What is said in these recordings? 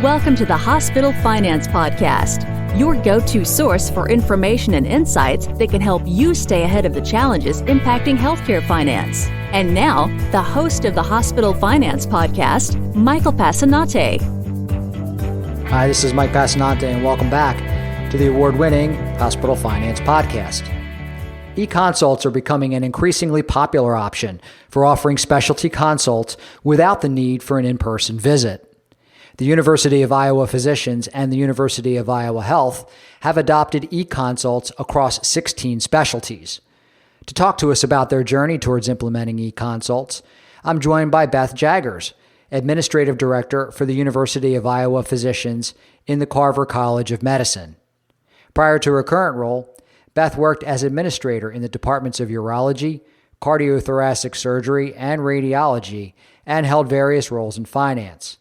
Welcome to the Hospital Finance Podcast, your go-to source for information and insights that can help you stay ahead of the challenges impacting healthcare finance. And now, the host of the Hospital Finance Podcast, Michael Passanante. Hi, this is Mike Passanante, and welcome back to the award-winning Hospital Finance Podcast. eConsults are becoming an increasingly popular option for offering specialty consults without the need for an in-person visit. The University of Iowa physicians and the University of Iowa Health have adopted eConsults across 16 specialties. To talk to us about their journey towards implementing eConsults, I'm joined by Beth Jaggers, Administrative Director for the University of Iowa Physicians in the Carver College of Medicine. Prior to her current role, Beth worked as administrator in the departments of urology, cardiothoracic surgery, and radiology, and held various roles in finance.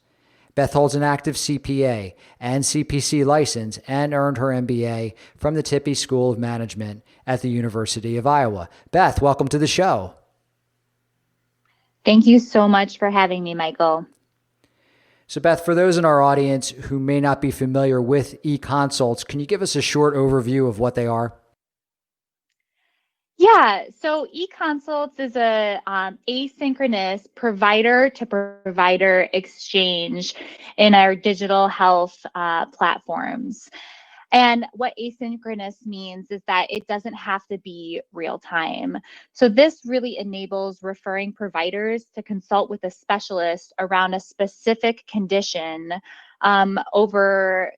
Beth holds an active CPA and CPC license and earned her MBA from the Tippie School of Management at the University of Iowa. Beth, welcome to the show. Thank you so much for having me, Michael. So Beth, for those in our audience who may not be familiar with eConsults, can you give us a short overview of what they are? Yeah, so eConsults is a asynchronous provider-to-provider exchange in our digital health platforms. And what asynchronous means is that it doesn't have to be real time. So this really enables referring providers to consult with a specialist around a specific condition over,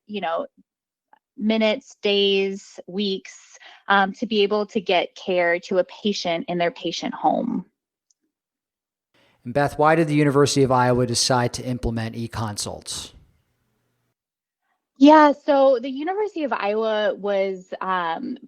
minutes, days, weeks, to be able to get care to a patient in their patient home. And Beth, why did the University of Iowa decide to implement eConsults? Yeah, so the University of Iowa was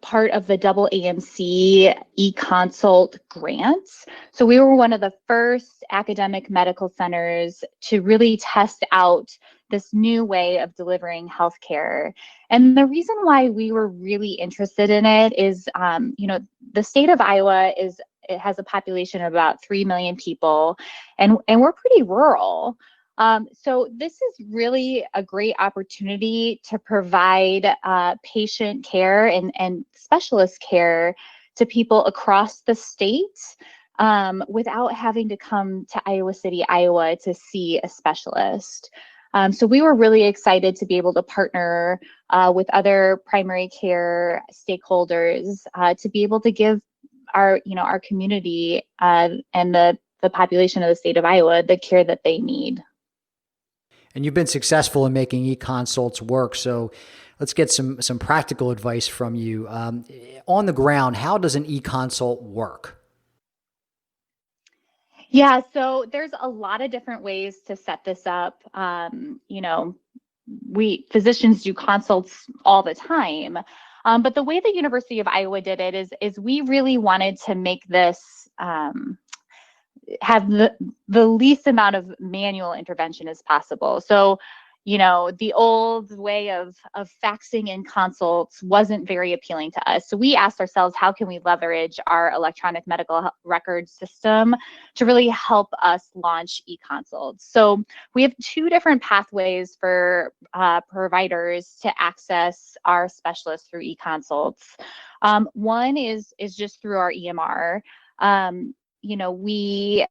part of the AAMC eConsult grant. So we were one of the first academic medical centers to really test out this new way of delivering healthcare. And the reason why we were really interested in it is, the state of Iowa it has a population of about 3 million people, and we're pretty rural. So this is really a great opportunity to provide patient care and specialist care to people across the state without having to come to Iowa City, Iowa to see a specialist. So we were really excited to be able to partner with other primary care stakeholders to be able to give our community and the population of the state of Iowa the care that they need. And you've been successful in making eConsults work. So let's get some practical advice from you. On the ground, how does an eConsult work? Yeah, so there's a lot of different ways to set this up. We physicians do consults all the time. But the way the University of Iowa did it is we really wanted to make this have the least amount of manual intervention as possible. So, the old way of faxing in consults wasn't very appealing to us. So we asked ourselves, how can we leverage our electronic medical record system to really help us launch eConsults? So we have two different pathways for providers to access our specialists through eConsults. One is just through our EMR. We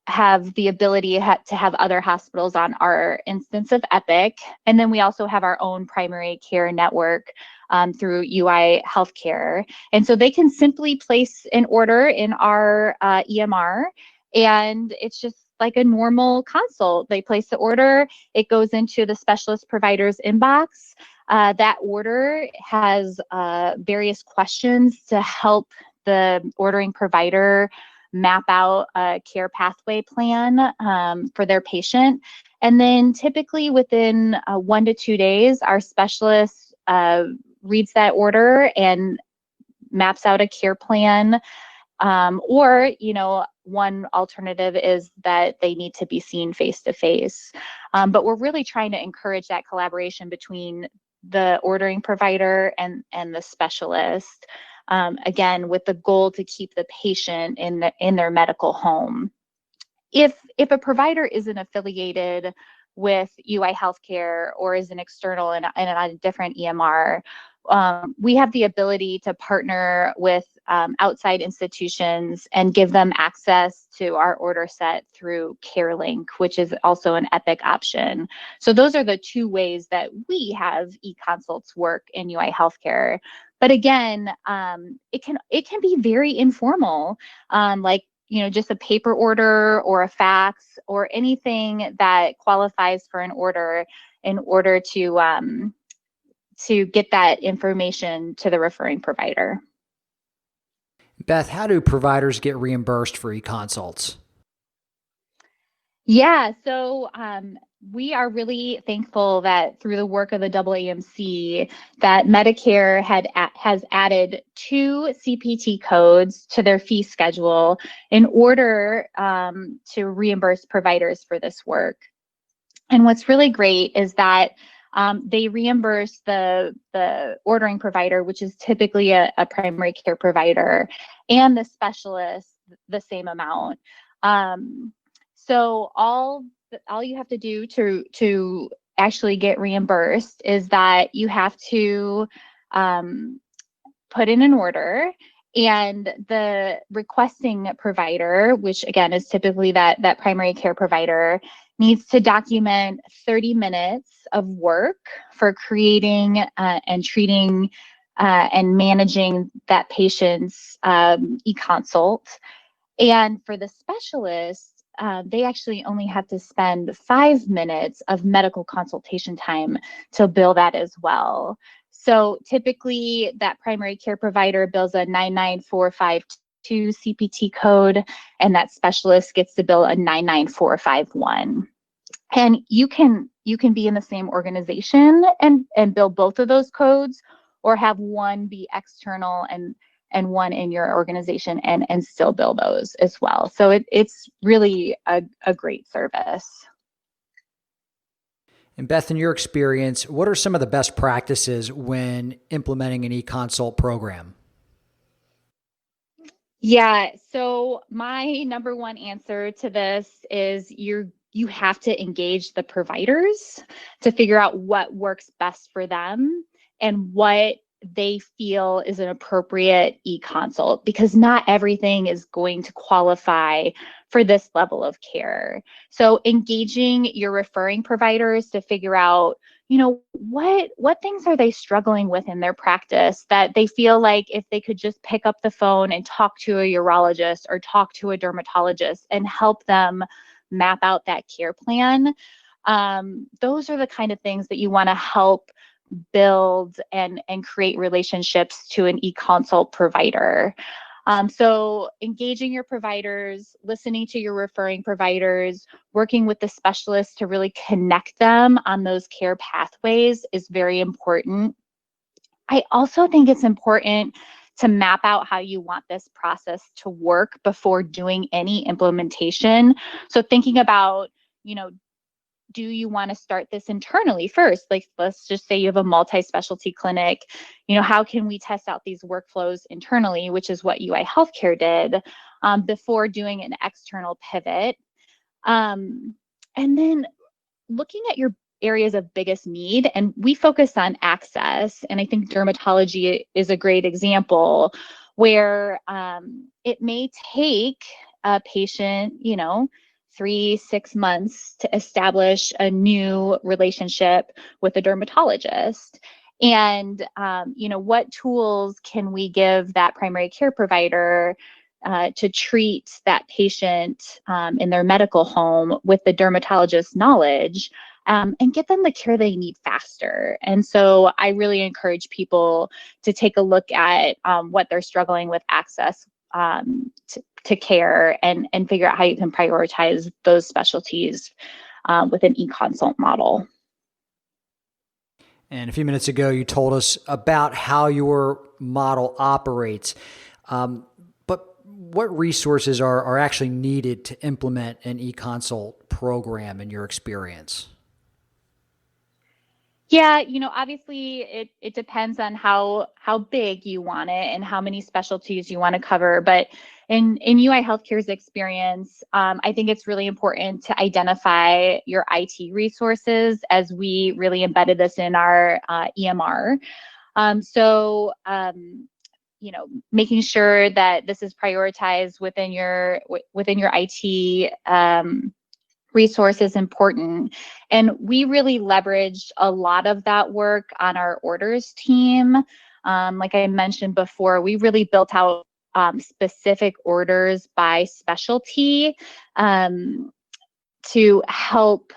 have the ability to have other hospitals on our instance of Epic. And then we also have our own primary care network through UI Healthcare. And so they can simply place an order in our EMR, and it's just like a normal consult. They place the order, it goes into the specialist provider's inbox. That order has various questions to help the ordering provider map out a care pathway plan for their patient. And then typically within 1 to 2 days, our specialist reads that order and maps out a care plan. Or, one alternative is that they need to be seen face to face. But we're really trying to encourage that collaboration between the ordering provider and the specialist. Again, with the goal to keep the patient in their medical home. If a provider isn't affiliated with UI Healthcare or as an external in a different EMR, we have the ability to partner with outside institutions and give them access to our order set through CareLink, which is also an Epic option. So those are the two ways that we have eConsults work in UI Healthcare. But again, it can be very informal, like just a paper order or a fax or anything that qualifies for an order in order to get that information to the referring provider. Beth, how do providers get reimbursed for eConsults? Yeah, so we are really thankful that through the work of the AAMC, that Medicare has added 2 CPT codes to their fee schedule in order to reimburse providers for this work. And what's really great is that they reimburse the ordering provider, which is typically a primary care provider, and the specialist the same amount. So all you have to do to actually get reimbursed is that you have to put in an order, and the requesting provider, which again is typically that primary care provider, needs to document 30 minutes of work for creating and treating and managing that patient's eConsult. And for the specialist, they actually only have to spend 5 minutes of medical consultation time to bill that as well. So typically that primary care provider bills a 99452 CPT code, and that specialist gets to bill a 99451. And you can be in the same organization and bill both of those codes, or have one be external and one in your organization and still bill those as well. So it's really a great service. And Beth, in your experience, what are some of the best practices when implementing an eConsult program? Yeah, so my number one answer to this is you have to engage the providers to figure out what works best for them and what they feel is an appropriate eConsult, because not everything is going to qualify for this level of care. So engaging your referring providers to figure out, what things are they struggling with in their practice that they feel like if they could just pick up the phone and talk to a urologist or talk to a dermatologist and help them map out that care plan. Those are the kind of things that you want to help build and create relationships to an eConsult provider. So engaging your providers, listening to your referring providers, working with the specialists to really connect them on those care pathways is very important. I also think it's important to map out how you want this process to work before doing any implementation. So thinking about, do you want to start this internally first? Like, let's just say you have a multi-specialty clinic, how can we test out these workflows internally, which is what UI Healthcare did, before doing an external pivot. And then looking at your areas of biggest need, and we focus on access, and I think dermatology is a great example where it may take a patient, 3-6 months to establish a new relationship with a dermatologist. And, what tools can we give that primary care provider to treat that patient in their medical home with the dermatologist's knowledge, and get them the care they need faster. And so I really encourage people to take a look at what they're struggling with access to care and figure out how you can prioritize those specialties with an eConsult model. And a few minutes ago, you told us about how your model operates. But what resources are actually needed to implement an eConsult program in your experience? Yeah, obviously it depends on how big you want it and how many specialties you want to cover. But in UI Healthcare's experience, I think it's really important to identify your IT resources as we really embedded this in our EMR. Making sure that this is prioritized within your IT resource is important. And we really leveraged a lot of that work on our orders team. Like I mentioned before, we really built out specific orders by specialty to help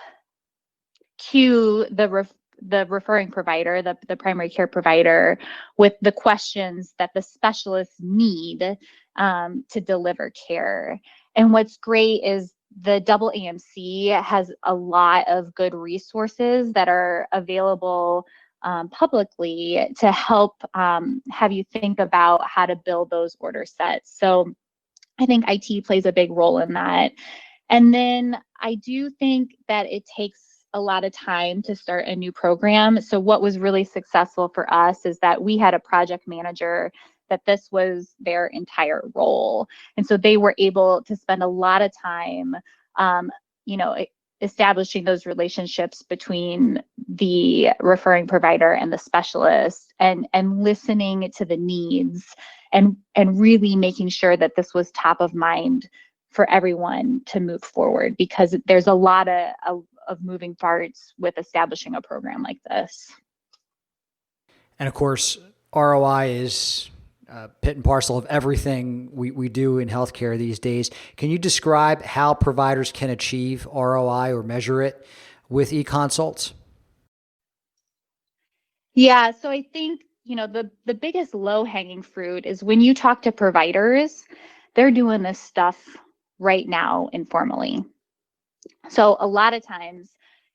cue the referring provider, the primary care provider, with the questions that the specialists need to deliver care. And what's great is the double AMC has a lot of good resources that are available publicly to help have you think about how to build those order sets. So I think IT plays a big role in that. And then I do think that it takes a lot of time to start a new program. So what was really successful for us is that we had a project manager that this was their entire role. And so they were able to spend a lot of time, establishing those relationships between the referring provider and the specialist, and listening to the needs, and really making sure that this was top of mind for everyone to move forward, because there's a lot of moving parts with establishing a program like this. And of course, ROI is part and parcel of everything we do in healthcare these days. Can you describe how providers can achieve ROI or measure it with eConsults? Yeah, so I think, the biggest low-hanging fruit is when you talk to providers, they're doing this stuff right now informally. So a lot of times,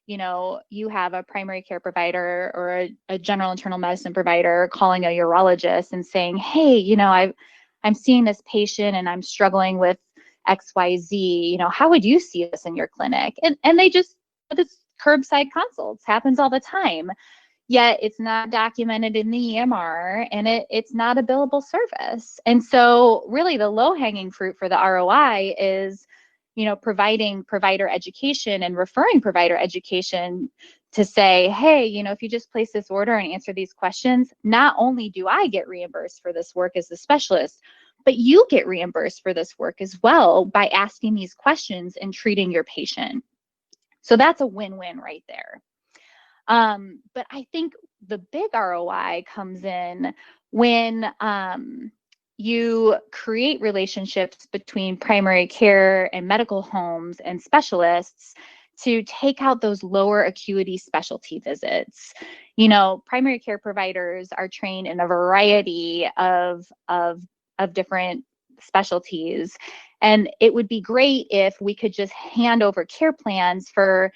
you have a primary care provider or a general internal medicine provider calling a urologist and saying, hey, I'm seeing this patient and I'm struggling with XYZ, how would you see this in your clinic? And they just, this curbside consults happens all the time, yet it's not documented in the EMR, and it's not a billable service. And so really the low hanging fruit for the ROI is, providing provider education and referring provider education to say, hey, if you just place this order and answer these questions, not only do I get reimbursed for this work as the specialist, but you get reimbursed for this work as well by asking these questions and treating your patient. So that's a win-win right there. But I think the big ROI comes in when you create relationships between primary care and medical homes and specialists to take out those lower acuity specialty visits. Primary care providers are trained in a variety of different specialties. And it would be great if we could just hand over care plans for,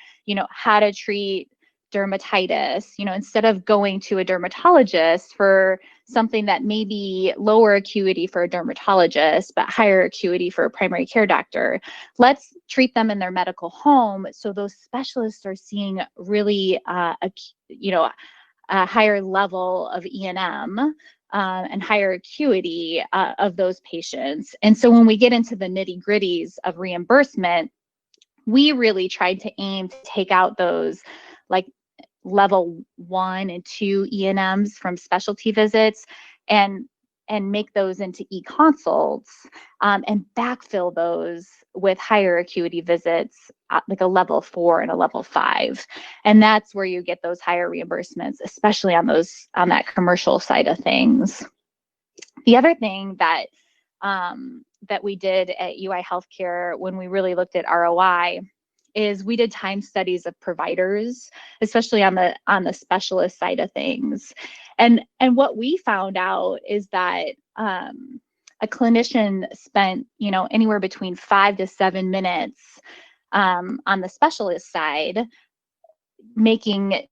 how to treat dermatitis, instead of going to a dermatologist for something that may be lower acuity for a dermatologist, but higher acuity for a primary care doctor. Let's treat them in their medical home, so those specialists are seeing really, a higher level of E&M and higher acuity of those patients. And so when we get into the nitty-gritties of reimbursement, we really tried to aim to take out those like level 1 and 2 E&Ms from specialty visits and make those into eConsults and backfill those with higher acuity visits, like a level 4 and a level 5. And that's where you get those higher reimbursements, especially on that commercial side of things. The other thing that we did at UI Healthcare when we really looked at ROI is we did time studies of providers, especially on the specialist side of things. And what we found out is that a clinician spent, anywhere between 5 to 7 minutes on the specialist side making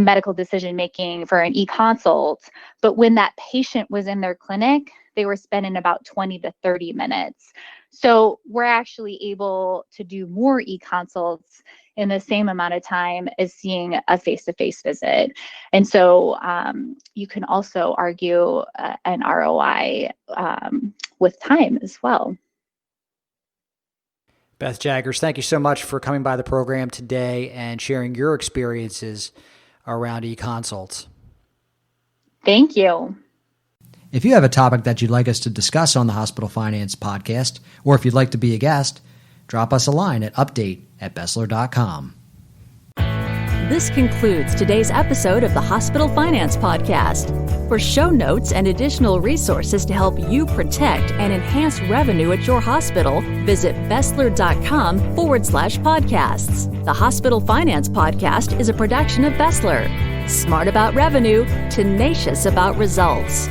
medical decision making for an eConsult. But when that patient was in their clinic, they were spending about 20 to 30 minutes. So we're actually able to do more eConsults in the same amount of time as seeing a face-to-face visit. And so you can also argue an ROI with time as well. Beth Jaggers, thank you so much for coming by the program today and sharing your experiences around eConsults. Thank you. If you have a topic that you'd like us to discuss on the Hospital Finance Podcast, or if you'd like to be a guest, drop us a line at update@bessler.com. This concludes today's episode of the Hospital Finance Podcast. For show notes and additional resources to help you protect and enhance revenue at your hospital, visit bessler.com/podcasts. The Hospital Finance Podcast is a production of Bessler. Smart about revenue, tenacious about results.